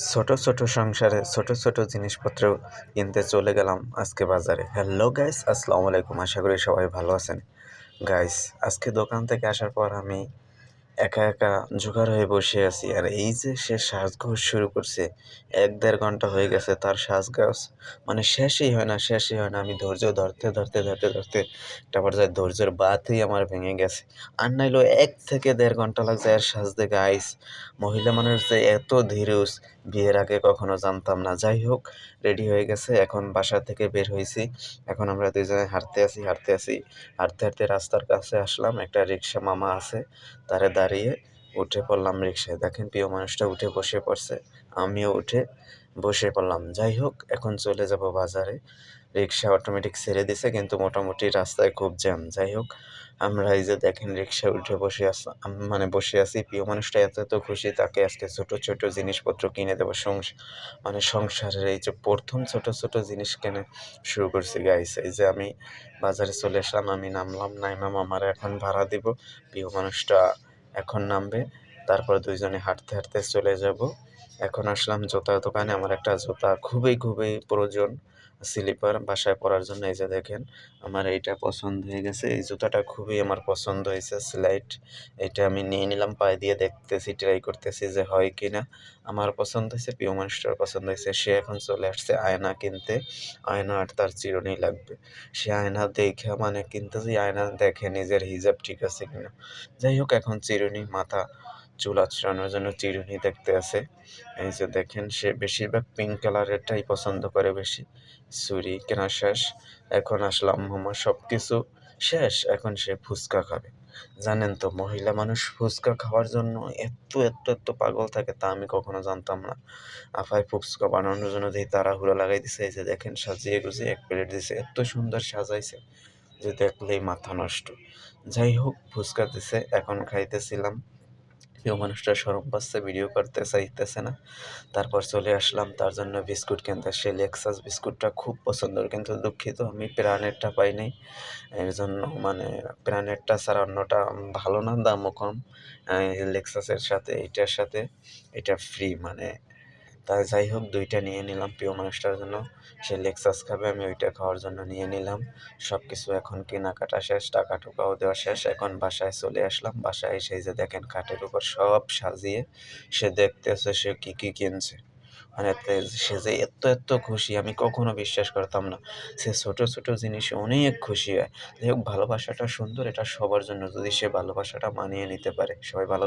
ছোট, ছোট সংসারে ছোট, ছোট জিনিসপত্র কিনতে চলে গেলাম আজকে বাজারে। হ্যালো গাইস, আসসালামু আলাইকুম। আশা করি সবাই ভালো আছেন। গাইস, আজকে দোকান থেকে আসার পর আমি একা, একা জোগাড় হয়ে বসে আছি। আর এই যে সে সাজগোজ শুরু করছে, ১-১.৫ ঘন্টা হয়ে গেছে তার সাজগোজ মানে শেষই হয় না, শেষই হয় না। আমি ধৈর্য ধরতে একটা পর্যায়ে ধৈর্যের বাঁধই আমার ভেঙে গেছে। আর নাইলেও ১ থেকে ১.৫ ঘন্টা লাগছে এর সাজতে গাইস। মহিলা মানুষ যে এত ধীরজ, বিয়ের আগে কখনো জানতাম না। যাই হোক, রেডি হয়ে গেছে। এখন বাসা থেকে বের হইছি। এখন আমরা ২ জনে হাঁটতে, হাঁটতে রাস্তার কাছে আসলাম। একটা রিক্সা মামা আছে। তারে দাঁড়িয়ে উঠে পড়লাম রিকশায়। দেখেন প্রিয় মানুষটা উঠে বসে পড়ছে। আমিও উঠে বসে পড়লাম। যাই হোক, এখন চলে যাব বাজারে। রিকশা অটোমেটিক ছেড়ে দিছে কিন্তু মোটামুটি রাস্তায় খুব জ্যাম। যাই হোক, আমরা এই যে দেখেন রিকশায় উঠে বসে আছি। প্রিয় মানুষটা এত খুশি তাকে আজকে ছোট, ছোট জিনিসপত্র কিনে দেবো। সংসারের এই যে ১ম ছোট জিনিস কেনা শুরু করছি গাইস। এই যে আমি বাজারে চলে আসলাম। আমি নামলাম। নাইমা মামারে এখন ভাড়া দিব। প্রিয় মানুষটা এখন নামবে। তারপর ২ জনে হাঁটতে চলে যাব। এখন আসলাম জুতার দোকানে। আমার একটা জুতা খুবই প্রয়োজন। স্লিপার বাসায় পরার জন্য। এই যে দেখেন, আমার এইটা পছন্দ হয়ে গেছে। এই জুতাটা খুবই আমার পছন্দ হইছে, স্লাইড। এইটা আমি নিয়ে নিলাম। পায়ে দিয়ে দেখতেছি, ট্রাই করতেছি যে হয় কিনা। আমার পছন্দ হইছে, প্রিয় মানুষটার পছন্দ হইছে। সে এখন চলে আসছে আয়না কিনতে। আয়না আর তার চিরুনি লাগবে। সে আয়না দেইখা মানে কিনতেছি, আয়না দেখে নিজের হিজাব ঠিক আছে কিনা। যাই হোক, এখন চিরুনি, চুল আঁচড়ানোর জন্য চিরুনি দেখতে আছে। এই যে দেখেন, সে বেশিরভাগ পিঙ্ক কালারেরটাই পছন্দ করে বেশি। ছুরি কেনা শেষ। এখন আসলাম মামা, সবকিছু শেষ। এখন সে ফুচকা খাবে। জানেন তো, মহিলা মানুষ ফুচকা খাওয়ার জন্য এত পাগল থাকে তা আমি কখনো জানতাম না। আফায় ফুচকা বানানোর জন্য যেই তাড়াহুড়ো লাগাই দিছে, এই যে দেখেন সাজিয়ে গুছিয়ে ১ প্লেট দিছে। এত সুন্দর সাজাইছে যে দেখলেই মাথা নষ্ট। যাই হোক, ফুচকা দিছে, এখন খাইতেছিলাম। প্রিয় মানুষটা শরম পাচ্ছে, ভিডিও করতে চাইতেছে না। তারপর চলে আসলাম তার জন্য বিস্কুট কিনতে। সে লেক্সাস বিস্কুটটা খুব পছন্দের, কিন্তু দুঃখিত আমি প্রাণেরটা পাই নাই। এর জন্য মানে প্রাণেরটা ছাড়া অন্যটা ভালো না, দামও কম। লেক্সাসের সাথে এইটার সাথে এটা ফ্রি মানে। যাই হোক, ২ টা নিয়ে নিলাম প্রিয় মানুষটার জন্য। সে লেক্সাস খাবে, আমি ওইটা খাওয়ার জন্য নিয়ে নিলাম। সবকিছু এখন কেনাকাটা শেষ, টাকা-টুকাও দেওয়া শেষ। এখন বাসায় চলে আসলাম। বাসায় এসে এই যে দেখেন খাটের উপর সব সাজিয়ে সে দেখতেছে সে কি কিনছে। মানে সে যে এত খুশি আমি কখনো বিশ্বাস করতাম না। সে ছোট জিনিসে অনেক খুশি হয়। যাই হোক, ভালোবাসাটা সুন্দর, এটা সবার জন্য যদি সে ভালোবাসাটা মানিয়ে নিতে পারে। সবাই ভালো